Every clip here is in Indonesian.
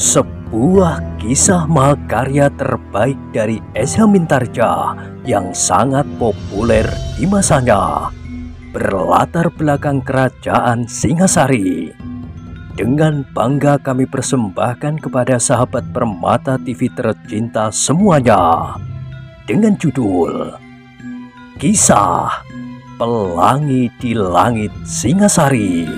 Sebuah kisah mahakarya terbaik dari Esa Mintarja yang sangat populer di masanya, berlatar belakang kerajaan Singasari. Dengan bangga kami persembahkan kepada sahabat Permata TV tercinta semuanya, dengan judul Kisah Pelangi di Langit Singasari.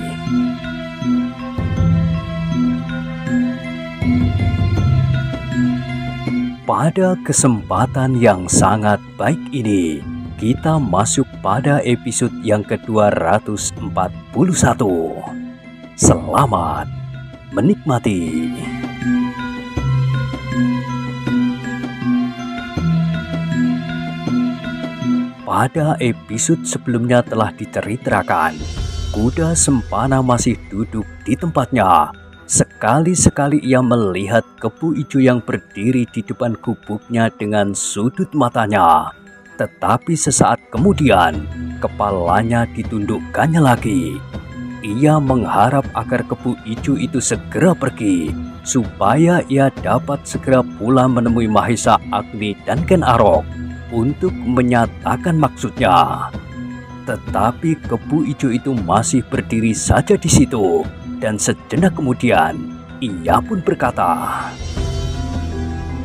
Pada kesempatan yang sangat baik ini, kita masuk pada episode yang ke-241. Selamat menikmati. Pada episode sebelumnya telah diceritakan, kuda Sempana masih duduk di tempatnya. Sekali-sekali ia melihat Kepu Ijo yang berdiri di depan gubuknya dengan sudut matanya. Tetapi sesaat kemudian, kepalanya ditundukkannya lagi. Ia mengharap agar Kepu Ijo itu segera pergi, supaya ia dapat segera pulang menemui Mahesa Agni dan Ken Arok untuk menyatakan maksudnya. Tetapi Kepu Ijo itu masih berdiri saja di situ. Dan sejenak kemudian, ia pun berkata,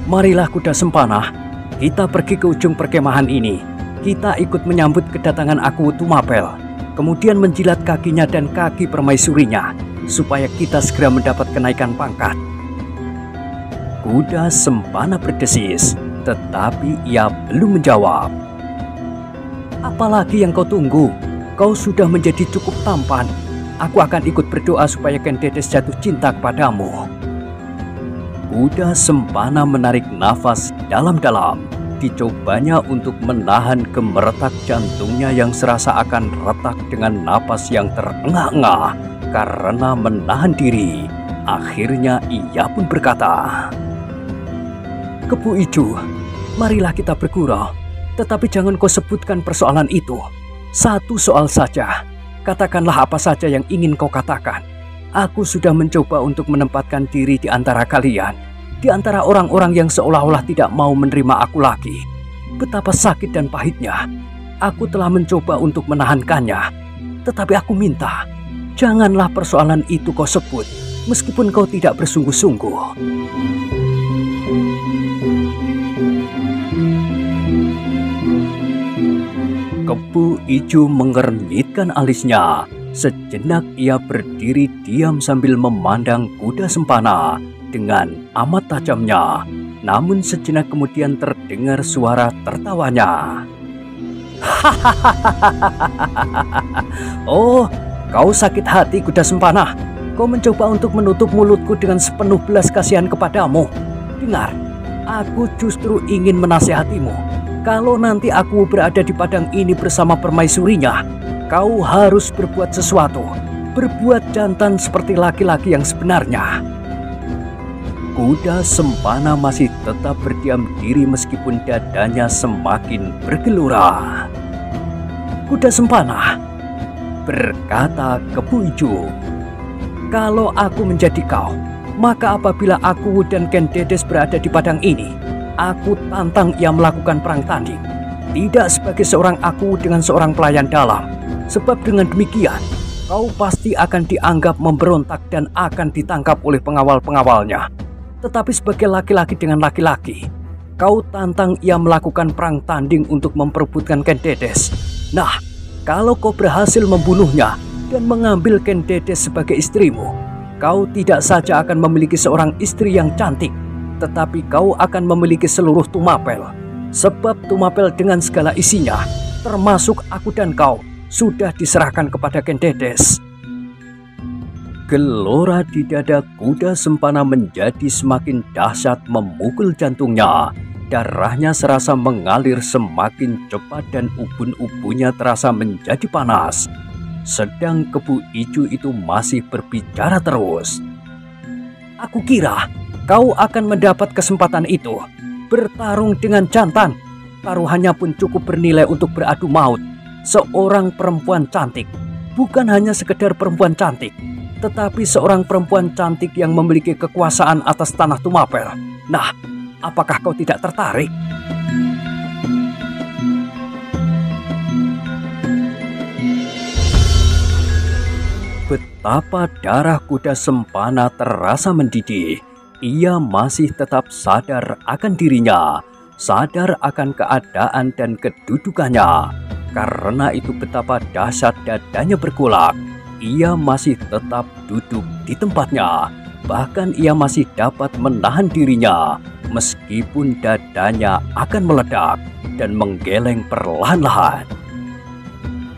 "Marilah kuda Sempana, kita pergi ke ujung perkemahan ini. Kita ikut menyambut kedatangan Aku Tumapel, kemudian menjilat kakinya dan kaki permaisurinya, supaya kita segera mendapat kenaikan pangkat." Kuda Sempana berdesis, tetapi ia belum menjawab. "Apalagi yang kau tunggu? Kau sudah menjadi cukup tampan. Aku akan ikut berdoa supaya Ken Dedes jatuh cinta kepadamu." Kuda Sempana menarik nafas dalam-dalam. Dicobanya untuk menahan gemeretak jantungnya yang serasa akan retak dengan napas yang terengah-engah karena menahan diri. Akhirnya ia pun berkata, "Kepu Ijo, marilah kita bergurau. Tetapi jangan kau sebutkan persoalan itu. Satu soal saja. Katakanlah apa saja yang ingin kau katakan. Aku sudah mencoba untuk menempatkan diri di antara kalian, di antara orang-orang yang seolah-olah tidak mau menerima aku lagi. Betapa sakit dan pahitnya. Aku telah mencoba untuk menahankannya. Tetapi aku minta, janganlah persoalan itu kau sebut, meskipun kau tidak bersungguh-sungguh." Kepu Ijo mengernyitkan alisnya. Sejenak ia berdiri diam sambil memandang kuda Sempana dengan amat tajamnya. Namun sejenak kemudian terdengar suara tertawanya. "Oh, kau sakit hati kuda Sempana. Kau mencoba untuk menutup mulutku dengan sepenuh belas kasihan kepadamu. Dengar, aku justru ingin menasihatimu. Kalau nanti aku berada di padang ini bersama permaisurinya, kau harus berbuat sesuatu. Berbuat jantan seperti laki-laki yang sebenarnya." Kuda Sempana masih tetap berdiam diri meskipun dadanya semakin bergelora. "Kuda Sempana," berkata Kepu Ijo, "kalau aku menjadi kau, maka apabila aku dan Ken Dedes berada di padang ini, aku tantang ia melakukan perang tanding. Tidak sebagai seorang aku dengan seorang pelayan dalam. Sebab dengan demikian, kau pasti akan dianggap memberontak dan akan ditangkap oleh pengawal-pengawalnya. Tetapi sebagai laki-laki dengan laki-laki, kau tantang ia melakukan perang tanding untuk memperebutkan Ken Dedes. Nah, kalau kau berhasil membunuhnya dan mengambil Ken Dedes sebagai istrimu, kau tidak saja akan memiliki seorang istri yang cantik, tetapi kau akan memiliki seluruh Tumapel. Sebab Tumapel dengan segala isinya, termasuk aku dan kau, sudah diserahkan kepada Ken Dedes." Gelora di dada kuda Sempana menjadi semakin dahsyat memukul jantungnya. Darahnya serasa mengalir semakin cepat dan ubun-ubunnya terasa menjadi panas. Sedang Kepu Ijo itu masih berbicara terus. "Aku kira kau akan mendapat kesempatan itu, bertarung dengan jantan. Taruhannya pun cukup bernilai untuk beradu maut. Seorang perempuan cantik, bukan hanya sekedar perempuan cantik, tetapi seorang perempuan cantik yang memiliki kekuasaan atas tanah Tumapel. Nah, apakah kau tidak tertarik? Betapa darah kuda Sempana terasa mendidih. Ia masih tetap sadar akan dirinya, sadar akan keadaan dan kedudukannya. Karena itu betapa dahsyat dadanya bergolak. Ia masih tetap duduk di tempatnya. Bahkan ia masih dapat menahan dirinya meskipun dadanya akan meledak dan menggeleng perlahan-lahan.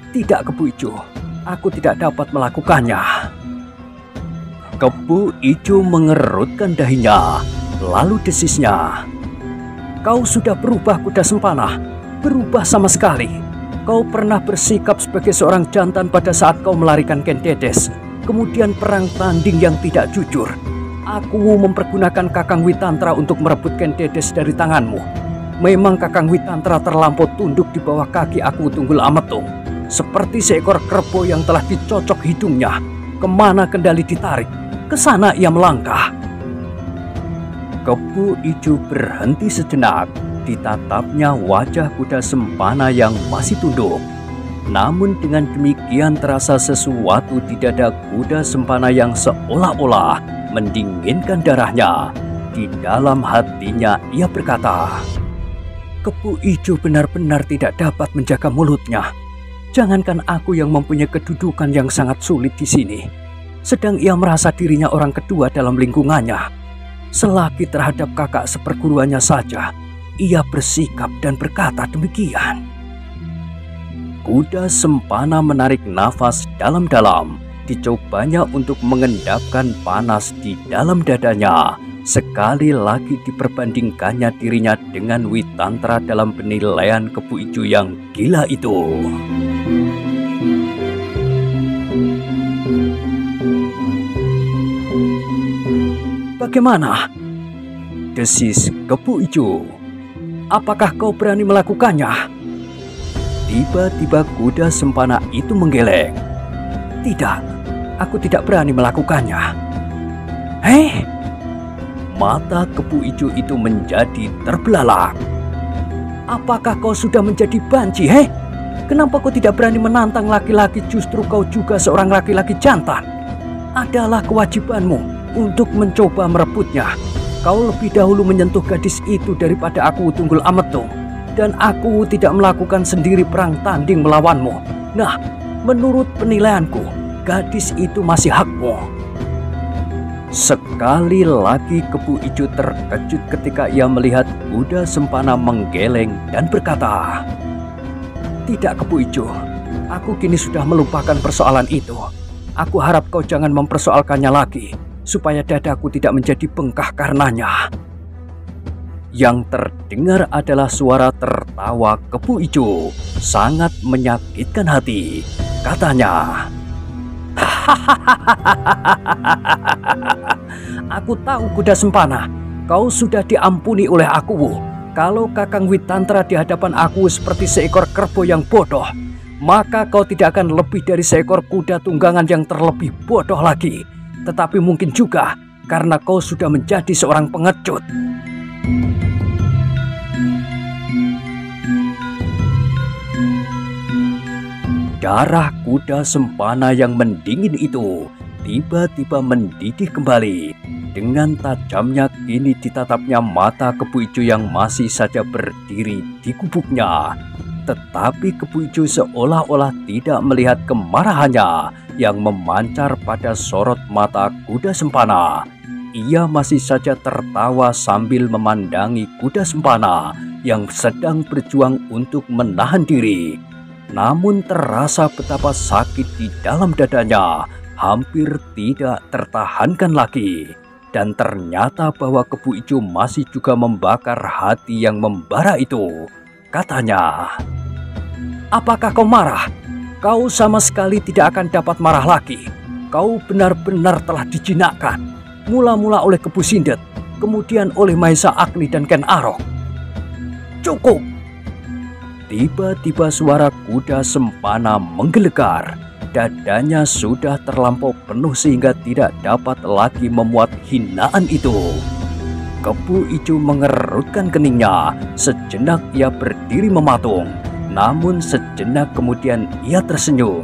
Tidak, Kebo Ijo, aku tidak dapat melakukannya. Kebo Ijo mengerutkan dahinya, lalu desisnya. Kau sudah berubah, kuda Sempana, berubah sama sekali. Kau pernah bersikap sebagai seorang jantan pada saat kau melarikan Ken Dedes, kemudian perang tanding yang tidak jujur. Aku mempergunakan Kakang Witantra untuk merebut Ken Dedes dari tanganmu. Memang Kakang Witantra terlampau tunduk di bawah kaki aku Tunggul Ametung, seperti seekor kerbau yang telah dicocok hidungnya. Kemana kendali ditarik, ke sana ia melangkah. Kebo Ijo berhenti sejenak. Ditatapnya wajah kuda Sempana yang masih tunduk. Namun dengan demikian terasa sesuatu di dada kuda Sempana yang seolah-olah mendinginkan darahnya. Di dalam hatinya ia berkata, Kebo Ijo benar-benar tidak dapat menjaga mulutnya. Jangankan aku yang mempunyai kedudukan yang sangat sulit di sini, sedang ia merasa dirinya orang kedua dalam lingkungannya. Selagi terhadap kakak seperguruannya saja, ia bersikap dan berkata demikian. Kuda Sempana menarik nafas dalam-dalam. Dicobanya untuk mengendapkan panas di dalam dadanya. Sekali lagi diperbandingkannya dirinya dengan Witantra dalam penilaian Kebo Ijo yang gila itu. Bagaimana? Desis Kebo Ijo. Apakah kau berani melakukannya? Tiba-tiba kuda Sempana itu menggeleng. Tidak, aku tidak berani melakukannya. Mata Kebo Ijo itu menjadi terbelalak. Apakah kau sudah menjadi banci, Kenapa kau tidak berani menantang laki-laki, justru kau juga seorang laki-laki jantan? Adalah kewajibanmu untuk mencoba merebutnya. Kau lebih dahulu menyentuh gadis itu daripada aku Tunggul Ametung. Dan aku tidak melakukan sendiri perang tanding melawanmu. Nah, menurut penilaianku, gadis itu masih hakmu. Sekali lagi Kebo Ijo terkejut ketika ia melihat kuda Sempana menggeleng dan berkata, Tidak, Kebo Ijo, aku kini sudah melupakan persoalan itu. Aku harap kau jangan mempersoalkannya lagi, supaya dadaku tidak menjadi bengkak karenanya. Yang terdengar adalah suara tertawa Kebo Ijo, sangat menyakitkan hati. Katanya, Aku tahu kuda Sempana, kau sudah diampuni oleh aku. Kalau Kakang Witantra di hadapan aku seperti seekor kerbau yang bodoh, maka kau tidak akan lebih dari seekor kuda tunggangan yang terlebih bodoh lagi. Tetapi mungkin juga karena kau sudah menjadi seorang pengecut. Darah kuda Sempana yang mendingin itu tiba-tiba mendidih kembali. Dengan tajamnya kini ditatapnya mata Kebo Ijo yang masih saja berdiri di gubuknya. Tetapi Kebo Ijo seolah-olah tidak melihat kemarahannya yang memancar pada sorot mata kuda Sempana. Ia masih saja tertawa sambil memandangi kuda Sempana yang sedang berjuang untuk menahan diri. Namun terasa betapa sakit di dalam dadanya, hampir tidak tertahankan lagi. Dan ternyata bahwa Kebo Ijo masih juga membakar hati yang membara itu. Katanya, Apakah kau marah? Kau sama sekali tidak akan dapat marah lagi. Kau benar-benar telah dijinakkan. Mula-mula oleh Kebo Sindet, kemudian oleh Mahesa Agni dan Ken Arok. Cukup! Tiba-tiba suara kuda Sempana menggelegar. dadanya sudah terlampau penuh sehingga tidak dapat lagi memuat hinaan itu. Kepu Ijo mengerutkan keningnya. Sejenak ia berdiri mematung. Namun sejenak kemudian ia tersenyum.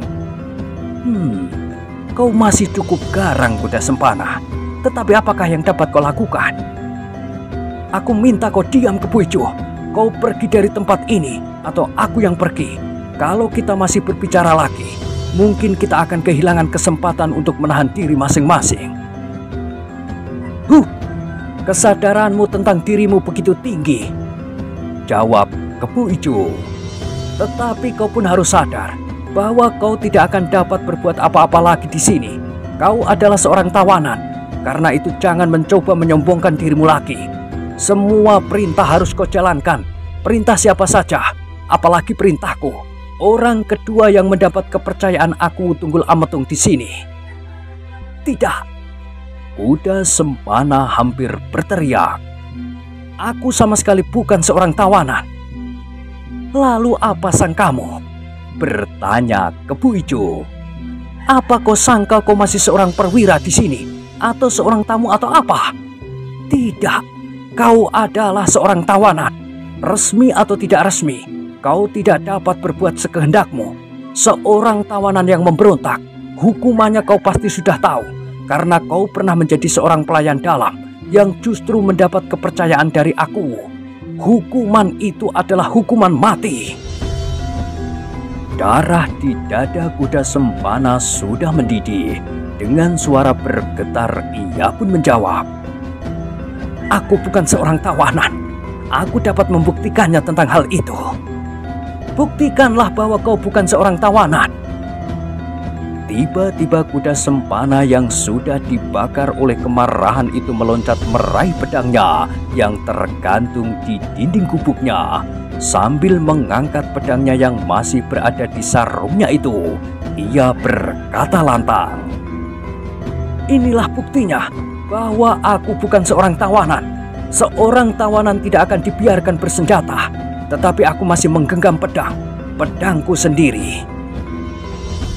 Kau masih cukup garang, kuda sempana. Tetapi apakah yang dapat kau lakukan? Aku minta kau diam, Kepu Ijo. Kau pergi dari tempat ini atau aku yang pergi. Kalau kita masih berbicara lagi, mungkin kita akan kehilangan kesempatan untuk menahan diri masing-masing. Kesadaranmu tentang dirimu begitu tinggi, jawab Kepu Ijo. Tetapi kau pun harus sadar bahwa kau tidak akan dapat berbuat apa-apa lagi di sini. Kau adalah seorang tawanan. Karena itu jangan mencoba menyombongkan dirimu lagi. Semua perintah harus kau jalankan. Perintah siapa saja, apalagi perintahku. Orang kedua yang mendapat kepercayaan aku Tunggul Ametung di sini. Tidak. Kuda Sempana hampir berteriak. Aku sama sekali bukan seorang tawanan. Lalu apa sangkamu? Bertanya Kepu Ijo. Apa kau sangka kau masih seorang perwira di sini? Atau seorang tamu atau apa? Tidak, kau adalah seorang tawanan. Resmi atau tidak resmi, kau tidak dapat berbuat sekehendakmu. Seorang tawanan yang memberontak, hukumannya kau pasti sudah tahu. Karena kau pernah menjadi seorang pelayan dalam yang justru mendapat kepercayaan dari aku. Hukuman itu adalah hukuman mati. Darah di dada kuda Sempana sudah mendidih. Dengan suara bergetar ia pun menjawab. Aku bukan seorang tawanan. Aku dapat membuktikannya tentang hal itu. Buktikanlah bahwa kau bukan seorang tawanan. Tiba-tiba kuda Sempana yang sudah dibakar oleh kemarahan itu meloncat meraih pedangnya yang tergantung di dinding gubuknya. Sambil mengangkat pedangnya yang masih berada di sarungnya itu, ia berkata lantang, inilah buktinya bahwa aku bukan seorang tawanan. Seorang tawanan tidak akan dibiarkan bersenjata, tetapi aku masih menggenggam pedangku sendiri.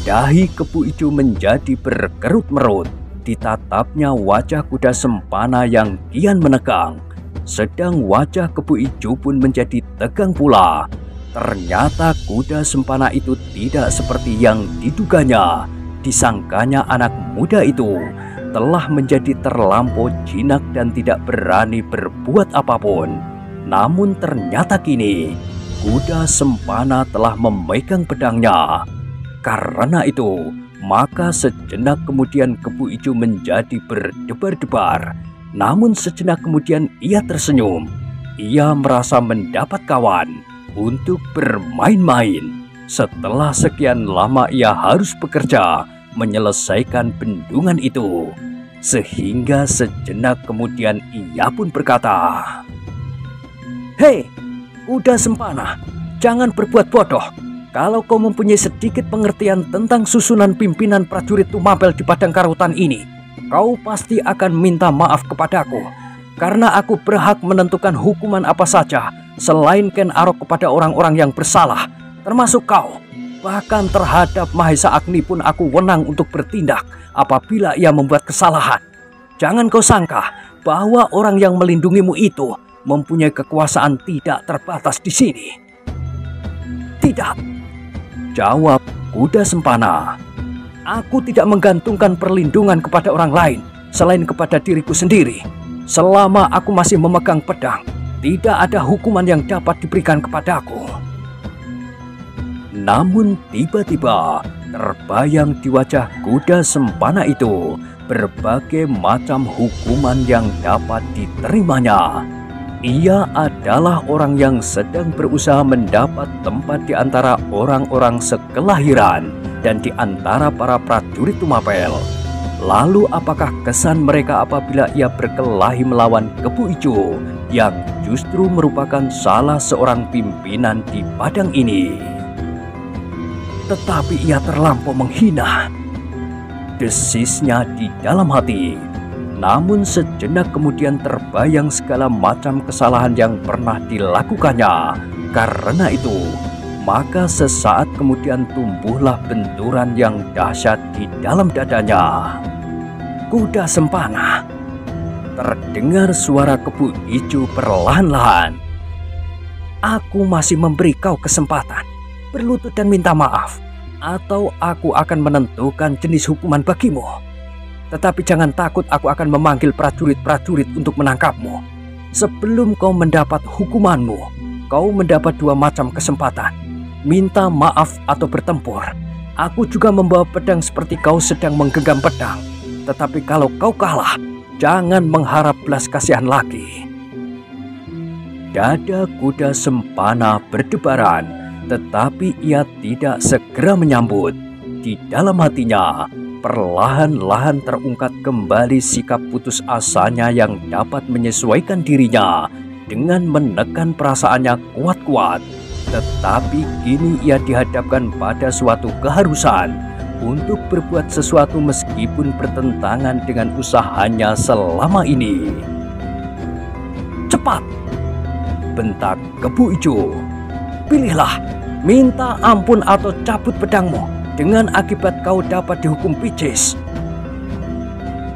Dahi Kepu Ijo menjadi berkerut-merut. Ditatapnya wajah kuda Sempana yang kian menegang. Sedang wajah Kepu Ijo pun menjadi tegang pula. Ternyata kuda Sempana itu tidak seperti yang diduganya. Disangkanya anak muda itu telah menjadi terlampau jinak dan tidak berani berbuat apapun. Namun ternyata kini kuda Sempana telah memegang pedangnya. Karena itu, maka sejenak kemudian Kepu Ijo menjadi berdebar-debar. Namun sejenak kemudian ia tersenyum. Ia merasa mendapat kawan untuk bermain-main. Setelah sekian lama ia harus bekerja menyelesaikan bendungan itu. Sehingga sejenak kemudian ia pun berkata, Hei, kuda Sempana, jangan berbuat bodoh. Kalau kau mempunyai sedikit pengertian tentang susunan pimpinan prajurit Tumapel di Padang Karutan ini, kau pasti akan minta maaf kepadaku. Karena aku berhak menentukan hukuman apa saja selain Ken Arok kepada orang-orang yang bersalah, termasuk kau. Bahkan terhadap Mahesa Agni pun aku wenang untuk bertindak apabila ia membuat kesalahan. Jangan kau sangka bahwa orang yang melindungimu itu mempunyai kekuasaan tidak terbatas di sini. Tidak, jawab kuda Sempana. Aku tidak menggantungkan perlindungan kepada orang lain selain kepada diriku sendiri. Selama aku masih memegang pedang, tidak ada hukuman yang dapat diberikan kepadaku. Namun tiba-tiba terbayang di wajah kuda Sempana itu berbagai macam hukuman yang dapat diterimanya. Ia adalah orang yang sedang berusaha mendapat tempat di antara orang-orang sekelahiran dan di antara para prajurit Tumapel. Lalu apakah kesan mereka apabila ia berkelahi melawan Kepu Ijo yang justru merupakan salah seorang pimpinan di padang ini? Tetapi ia terlampau menghina, desisnya di dalam hati. Namun sejenak kemudian terbayang segala macam kesalahan yang pernah dilakukannya. Karena itu, maka sesaat kemudian tumbuhlah benturan yang dahsyat di dalam dadanya. Kuda Sempana. Terdengar suara Kebo Ijo perlahan-lahan. Aku masih memberi kau kesempatan berlutut dan minta maaf, atau aku akan menentukan jenis hukuman bagimu. Tetapi jangan takut, aku akan memanggil prajurit-prajurit untuk menangkapmu. Sebelum kau mendapat hukumanmu, kau mendapat dua macam kesempatan: minta maaf atau bertempur. Aku juga membawa pedang seperti kau sedang menggenggam pedang. Tetapi kalau kau kalah, jangan mengharap belas kasihan lagi. Dada Kuda Sempana berdebaran, tetapi ia tidak segera menyambut. Di dalam hatinya, perlahan-lahan terungkap kembali sikap putus asanya yang dapat menyesuaikan dirinya dengan menekan perasaannya kuat-kuat. Tetapi kini ia dihadapkan pada suatu keharusan untuk berbuat sesuatu meskipun bertentangan dengan usahanya selama ini. Cepat! Bentak Kebo Ijo. Pilihlah, minta ampun atau cabut pedangmu. Dengan akibat kau dapat dihukum picis.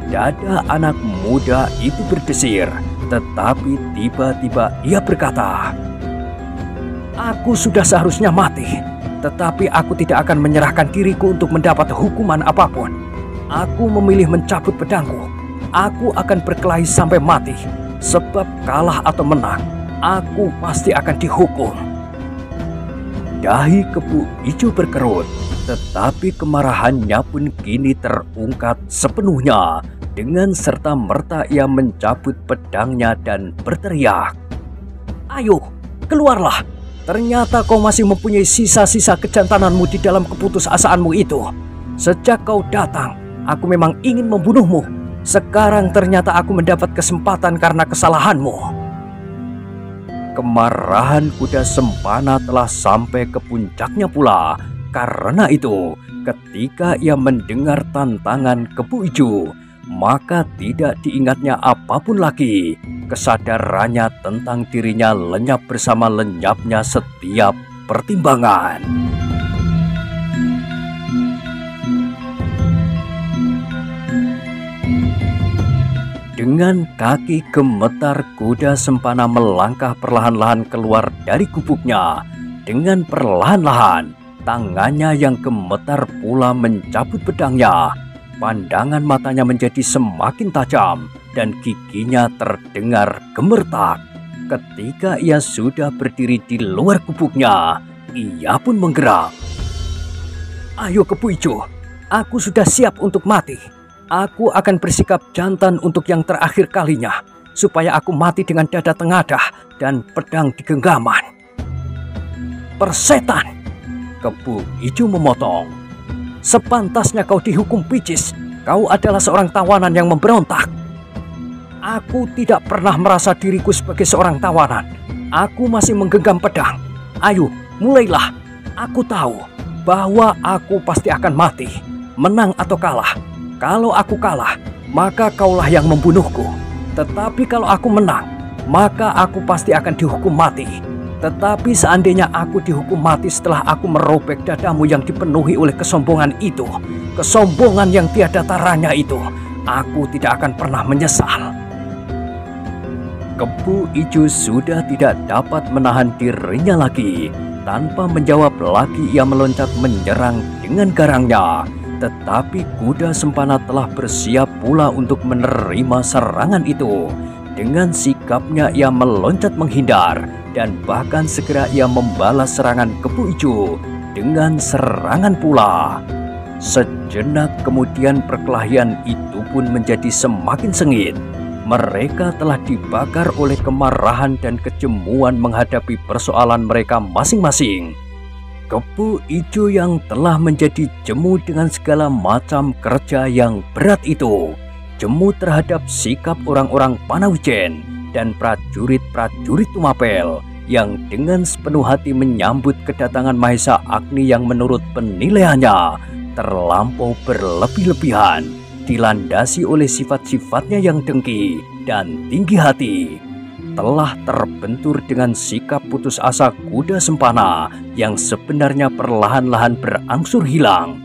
Dada anak muda itu berdesir, tetapi tiba-tiba ia berkata, aku sudah seharusnya mati. Tetapi aku tidak akan menyerahkan diriku untuk mendapat hukuman apapun. Aku memilih mencabut pedangku. Aku akan berkelahi sampai mati. Sebab kalah atau menang, aku pasti akan dihukum. Dahi Kebo Ijo berkerut, tetapi kemarahannya pun kini terungkap sepenuhnya. Dengan serta-merta ia mencabut pedangnya dan berteriak, ayo, keluarlah. Ternyata kau masih mempunyai sisa-sisa kejantananmu di dalam keputusasaanmu itu. Sejak kau datang, aku memang ingin membunuhmu. Sekarang ternyata aku mendapat kesempatan karena kesalahanmu. Kemarahan Kuda Sempana telah sampai ke puncaknya pula. Karena itu, ketika ia mendengar tantangan Kebo Ijo, maka tidak diingatnya apapun lagi. Kesadarannya tentang dirinya lenyap bersama lenyapnya setiap pertimbangan. Dengan kaki gemetar, Kuda Sempana melangkah perlahan-lahan keluar dari gubuknya. Dengan perlahan-lahan, tangannya yang gemetar pula mencabut pedangnya. Pandangan matanya menjadi semakin tajam dan giginya terdengar gemertak. Ketika ia sudah berdiri di luar gubuknya, ia pun menggerak. Ayo Kebo Ijo, aku sudah siap untuk mati. Aku akan bersikap jantan untuk yang terakhir kalinya, supaya aku mati dengan dada tengadah dan pedang di genggaman. Persetan! Kebo Ijo memotong. Sepantasnya kau dihukum picis. Kau adalah seorang tawanan yang memberontak. Aku tidak pernah merasa diriku sebagai seorang tawanan. Aku masih menggenggam pedang. Ayo, mulailah. Aku tahu bahwa aku pasti akan mati, menang atau kalah. Kalau aku kalah, maka kaulah yang membunuhku. Tetapi kalau aku menang, maka aku pasti akan dihukum mati. Tetapi seandainya aku dihukum mati setelah aku merobek dadamu yang dipenuhi oleh kesombongan itu, kesombongan yang tiada taranya itu, aku tidak akan pernah menyesal. Kebo Ijo sudah tidak dapat menahan dirinya lagi. Tanpa menjawab lagi, ia meloncat menyerang dengan garangnya. Tetapi Kuda Sempana telah bersiap pula untuk menerima serangan itu. Dengan sikapnya ia meloncat menghindar, dan bahkan segera ia membalas serangan Kebo Ijo dengan serangan pula. Sejenak kemudian perkelahian itu pun menjadi semakin sengit. Mereka telah dibakar oleh kemarahan dan kejemuan menghadapi persoalan mereka masing-masing. Kebo Ijo yang telah menjadi jemu dengan segala macam kerja yang berat itu, jemu terhadap sikap orang-orang Panawijen dan prajurit-prajurit Tumapel yang dengan sepenuh hati menyambut kedatangan Mahesa Agni yang menurut penilaiannya terlampau berlebih-lebihan, dilandasi oleh sifat-sifatnya yang dengki dan tinggi hati. telah terbentur dengan sikap putus asa kuda Sempana yang sebenarnya perlahan-lahan berangsur hilang.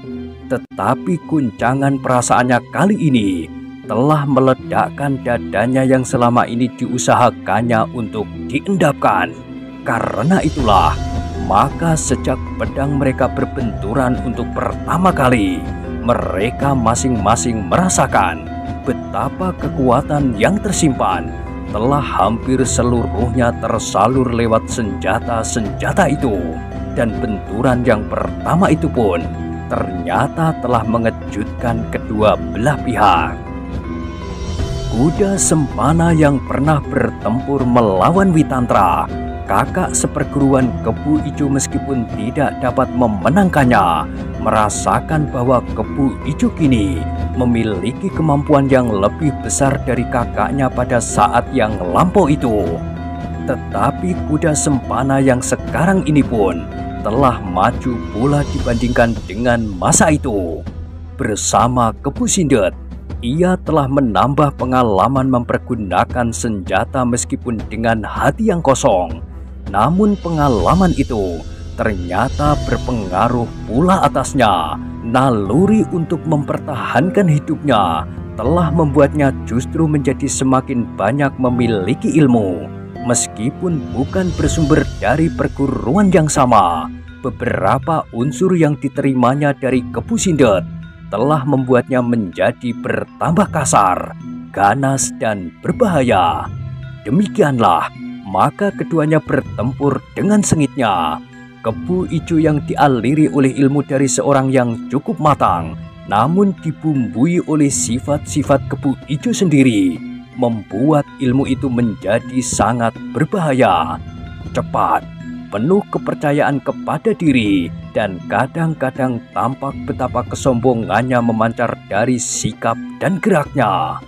Tetapi guncangan perasaannya kali ini telah meledakkan dadanya yang selama ini diusahakannya untuk diendapkan. Karena itulah, maka sejak pedang mereka berbenturan untuk pertama kali, mereka masing-masing merasakan betapa kekuatan yang tersimpan telah hampir seluruhnya tersalur lewat senjata-senjata itu. Dan benturan yang pertama itu pun ternyata telah mengejutkan kedua belah pihak. Kuda Sempana yang pernah bertempur melawan Witantra, kakak seperguruan Kebu Ijo, meskipun tidak dapat memenangkannya, merasakan bahwa Kebu Ijo kini memiliki kemampuan yang lebih besar dari kakaknya pada saat yang lampau itu. Tetapi kuda Sempana yang sekarang ini pun telah maju pula dibandingkan dengan masa itu. Bersama Kebu Sindet, ia telah menambah pengalaman mempergunakan senjata meskipun dengan hati yang kosong. Namun pengalaman itu ternyata berpengaruh pula atasnya. Naluri untuk mempertahankan hidupnya telah membuatnya justru menjadi semakin banyak memiliki ilmu. Meskipun bukan bersumber dari perguruan yang sama, beberapa unsur yang diterimanya dari Kebu Sindet telah membuatnya menjadi bertambah kasar, ganas, dan berbahaya. Demikianlah, maka keduanya bertempur dengan sengitnya. Kebu Ijo yang dialiri oleh ilmu dari seorang yang cukup matang, namun dibumbui oleh sifat-sifat Kebu Ijo sendiri, membuat ilmu itu menjadi sangat berbahaya. Cepat, penuh kepercayaan kepada diri, dan kadang-kadang tampak betapa kesombongannya memancar dari sikap dan geraknya.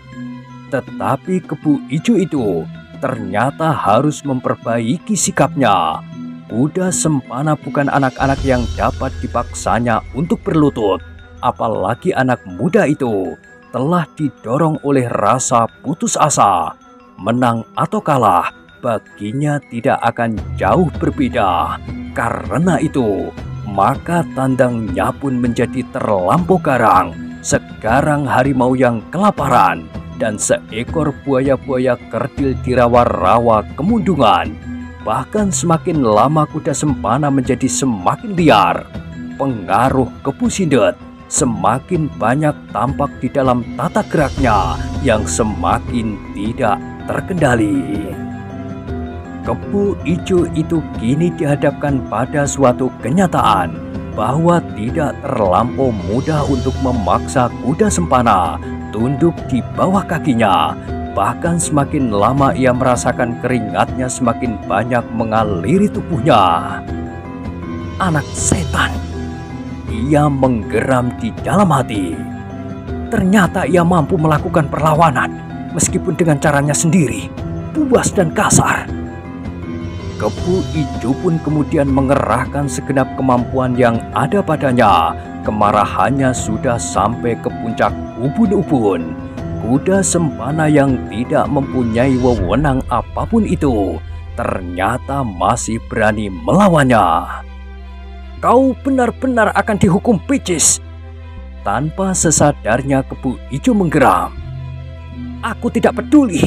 Tetapi Kebu Ijo itu ternyata harus memperbaiki sikapnya. Kuda Sempana bukan anak-anak yang dapat dipaksanya untuk berlutut. Apalagi anak muda itu telah didorong oleh rasa putus asa. Menang atau kalah, baginya tidak akan jauh berbeda. Karena itu, maka tandangnya pun menjadi terlampau garang. Sekarang harimau yang kelaparan dan seekor buaya-buaya kerdil di rawa-rawa kemundungan. Bahkan semakin lama kuda Sempana menjadi semakin liar. Pengaruh Kebu Sindet semakin banyak tampak di dalam tata geraknya yang semakin tidak terkendali. Kebu Ijo itu kini dihadapkan pada suatu kenyataan bahwa tidak terlampau mudah untuk memaksa kuda Sempana tunduk di bawah kakinya. Bahkan semakin lama ia merasakan keringatnya semakin banyak mengaliri tubuhnya. Anak setan, ia menggeram di dalam hati. Ternyata ia mampu melakukan perlawanan meskipun dengan caranya sendiri, buas dan kasar. Kebu Ijo pun kemudian mengerahkan segenap kemampuan yang ada padanya. Kemarahannya sudah sampai ke puncak ubun-ubun. Kuda Sempana yang tidak mempunyai wewenang apapun itu ternyata masih berani melawannya. Kau benar-benar akan dihukum picis. Tanpa sesadarnya Kebu Ijo menggeram. Aku tidak peduli,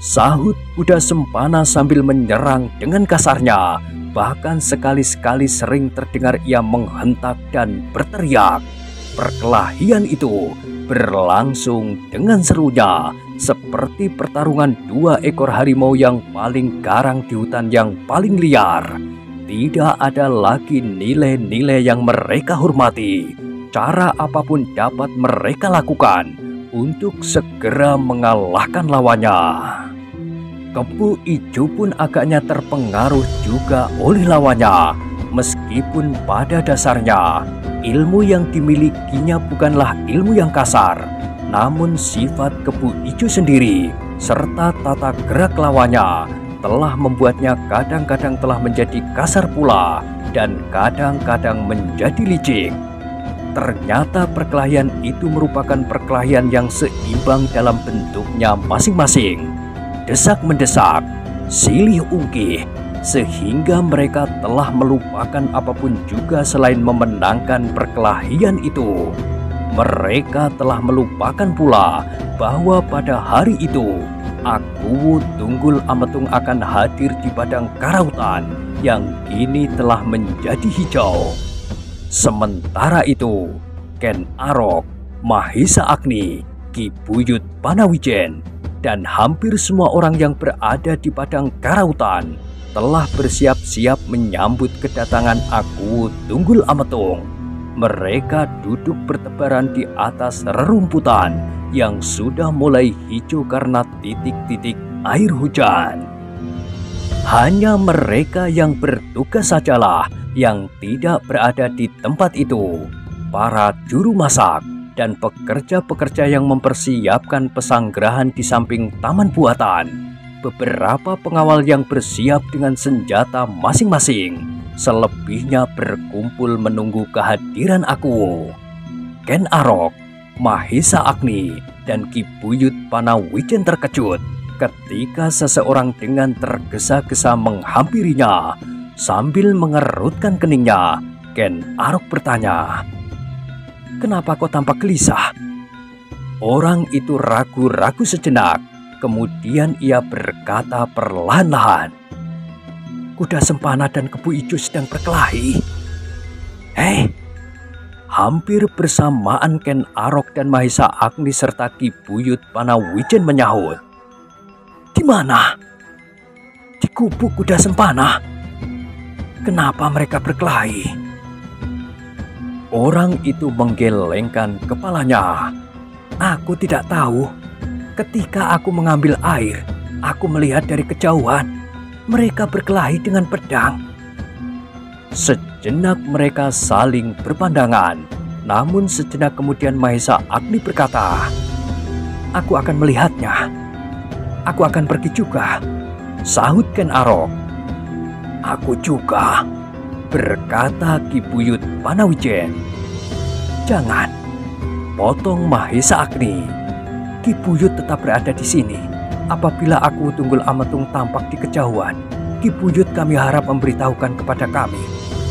sahut kuda Sempana sambil menyerang dengan kasarnya. Bahkan sekali-sekali sering terdengar ia menghentak dan berteriak. Perkelahian itu berlangsung dengan serunya, seperti pertarungan dua ekor harimau yang paling garang di hutan yang paling liar. Tidak ada lagi nilai-nilai yang mereka hormati. Cara apapun dapat mereka lakukan untuk segera mengalahkan lawannya. Kebu Ijo pun agaknya terpengaruh juga oleh lawannya. Meskipun pada dasarnya ilmu yang dimilikinya bukanlah ilmu yang kasar, namun sifat Kebu Ijo sendiri serta tata gerak lawannya telah membuatnya kadang-kadang telah menjadi kasar pula dan kadang-kadang menjadi licik. Ternyata perkelahian itu merupakan perkelahian yang seimbang dalam bentuknya masing-masing. Desak-mendesak, silih ungkih, sehingga mereka telah melupakan apapun juga selain memenangkan perkelahian itu. Mereka telah melupakan pula bahwa pada hari itu Akuwu Tunggul Ametung akan hadir di padang karautan yang kini telah menjadi hijau. Sementara itu, Ken Arok, Mahisa Agni, Ki Buyut Panawijen, dan hampir semua orang yang berada di padang karautan telah bersiap-siap menyambut kedatangan Akuwu Tunggul Ametung. Mereka duduk bertebaran di atas rerumputan yang sudah mulai hijau karena titik-titik air hujan. Hanya mereka yang bertugas sajalah yang tidak berada di tempat itu. Para juru masak dan pekerja-pekerja yang mempersiapkan pesanggerahan di samping taman buatan. Beberapa pengawal yang bersiap dengan senjata masing-masing. Selebihnya berkumpul menunggu kehadiran Akuwu. Ken Arok, Mahisa Agni, dan Ki Buyut Panawijen terkejut ketika seseorang dengan tergesa-gesa menghampirinya. Sambil mengerutkan keningnya, Ken Arok bertanya, "Kenapa kau tampak gelisah?" Orang itu ragu-ragu sejenak, kemudian ia berkata perlahan-lahan, "Kuda Sempana dan Kebu Ijo sedang berkelahi." Hei! Hampir bersamaan Ken Arok dan Mahisa Agni serta Ki Buyut Panawijen menyahut, "Di mana?" "Di gubuk Kuda Sempana." "Kenapa mereka berkelahi?" Orang itu menggelengkan kepalanya. "Aku tidak tahu. Ketika aku mengambil air, aku melihat dari kejauhan mereka berkelahi dengan pedang." Sejenak mereka saling berpandangan. Namun sejenak kemudian Mahisa Agni berkata, "Aku akan melihatnya. Aku akan pergi juga," sahut Ken Arok. "Aku juga," berkata Ki Buyut Panawijen. "Jangan," potong Mahisa Agni. "Ki Buyut tetap berada di sini. Apabila Akuwu Tunggul Ametung tampak di kejauhan, Ki Buyut kami harap memberitahukan kepada kami.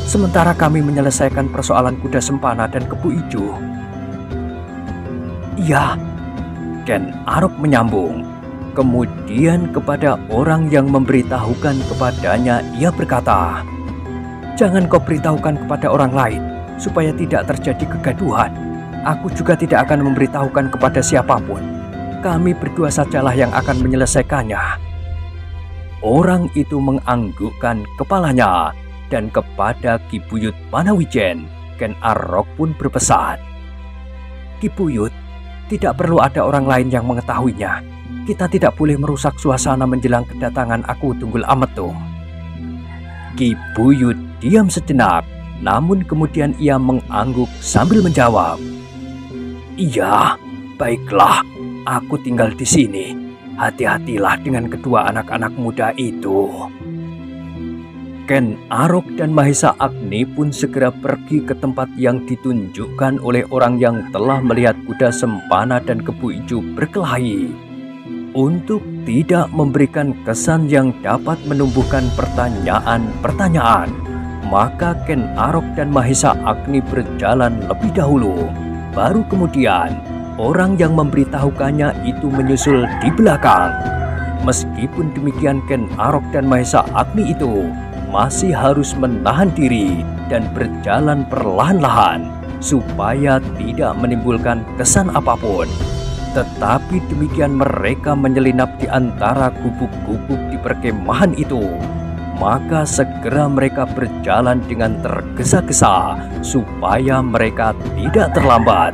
Sementara kami menyelesaikan persoalan Kuda Sempana dan Kebu Ijo." "Iya," Ken Arok menyambung. Kemudian kepada orang yang memberitahukan kepadanya ia berkata, "Jangan kau beritahukan kepada orang lain supaya tidak terjadi kegaduhan. Aku juga tidak akan memberitahukan kepada siapapun. Kami berdua sajalah yang akan menyelesaikannya." Orang itu menganggukkan kepalanya, dan kepada Ki Buyut Panawijen, Ken Arok pun berpesan, "Ki Buyut, tidak perlu ada orang lain yang mengetahuinya. Kita tidak boleh merusak suasana menjelang kedatangan Akuwu Tunggul Ametung." Ki Buyut diam sejenak, namun kemudian ia mengangguk sambil menjawab, "Iya, baiklah. Aku tinggal di sini. Hati-hatilah dengan kedua anak-anak muda itu." Ken Arok dan Mahisa Agni pun segera pergi ke tempat yang ditunjukkan oleh orang yang telah melihat Kuda Sempana dan Kebu Ijo berkelahi. Untuk tidak memberikan kesan yang dapat menumbuhkan pertanyaan-pertanyaan, maka Ken Arok dan Mahisa Agni berjalan lebih dahulu. Baru kemudian orang yang memberitahukannya itu menyusul di belakang. Meskipun demikian, Ken Arok dan Mahisa Agni itu masih harus menahan diri dan berjalan perlahan-lahan supaya tidak menimbulkan kesan apapun. Tetapi demikian mereka menyelinap di antara gubuk-gubuk di perkemahan itu, maka segera mereka berjalan dengan tergesa-gesa supaya mereka tidak terlambat.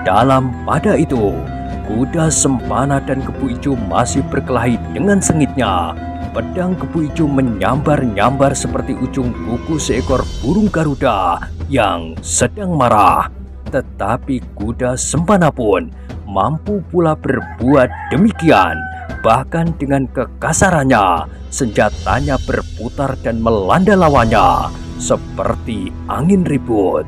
Dalam pada itu, Kuda Sempana dan Kebu Ijo masih berkelahi dengan sengitnya. Pedang Kebu Ijo menyambar-nyambar seperti ujung kuku seekor burung Garuda yang sedang marah. Tetapi Kuda Sempana pun mampu pula berbuat demikian. Bahkan dengan kekasarannya, senjatanya berputar dan melanda lawannya seperti angin ribut.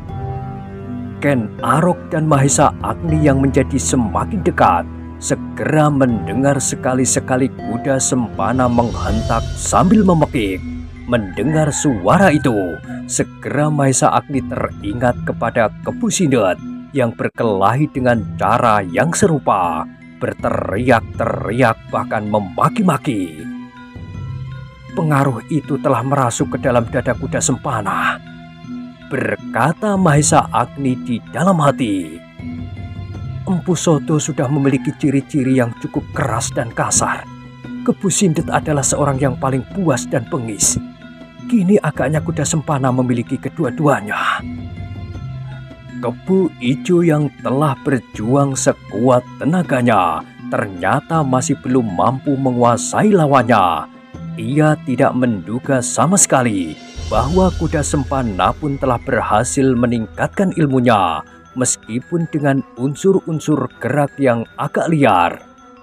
Ken Arok dan Mahisa Agni yang menjadi semakin dekat, segera mendengar sekali-sekali kuda sempana menghentak sambil memekik. Mendengar suara itu, segera Mahesa Agni teringat kepada Kepu Sindet yang berkelahi dengan cara yang serupa, berteriak-teriak bahkan memaki-maki. Pengaruh itu telah merasuk ke dalam dada kuda sempana, berkata Mahesa Agni di dalam hati. Empu Soto sudah memiliki ciri-ciri yang cukup keras dan kasar. Kepu Sindet adalah seorang yang paling puas dan bengis. Kini agaknya kuda sempana memiliki kedua-duanya. Kepu Ijo yang telah berjuang sekuat tenaganya ternyata masih belum mampu menguasai lawannya. Ia tidak menduga sama sekali bahwa kuda sempana pun telah berhasil meningkatkan ilmunya, meskipun dengan unsur-unsur gerak yang agak liar.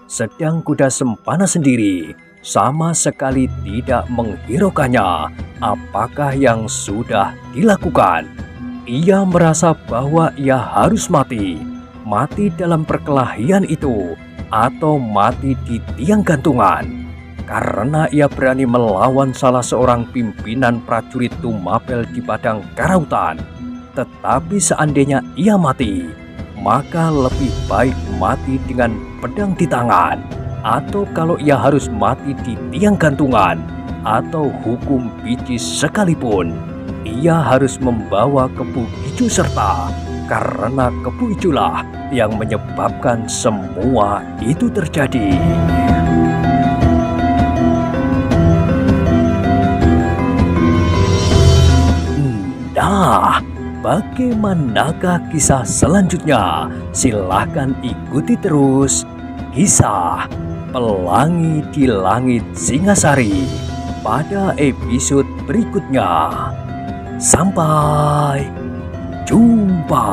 Sedang kuda sempana sendiri sama sekali tidak menghiraukannya apakah yang sudah dilakukan. Ia merasa bahwa ia harus mati dalam perkelahian itu, atau mati di tiang gantungan. Karena ia berani melawan salah seorang pimpinan prajurit Tumapel di padang karautan. Tetapi seandainya ia mati, maka lebih baik mati dengan pedang di tangan. Atau kalau ia harus mati di tiang gantungan atau hukum biji sekalipun, ia harus membawa Kepu Ijo serta, karena Kepu Ijolah yang menyebabkan semua itu terjadi. Nah, bagaimanakah kisah selanjutnya? Silahkan ikuti terus kisah Pelangi di Langit Singasari pada episode berikutnya. Sampai jumpa.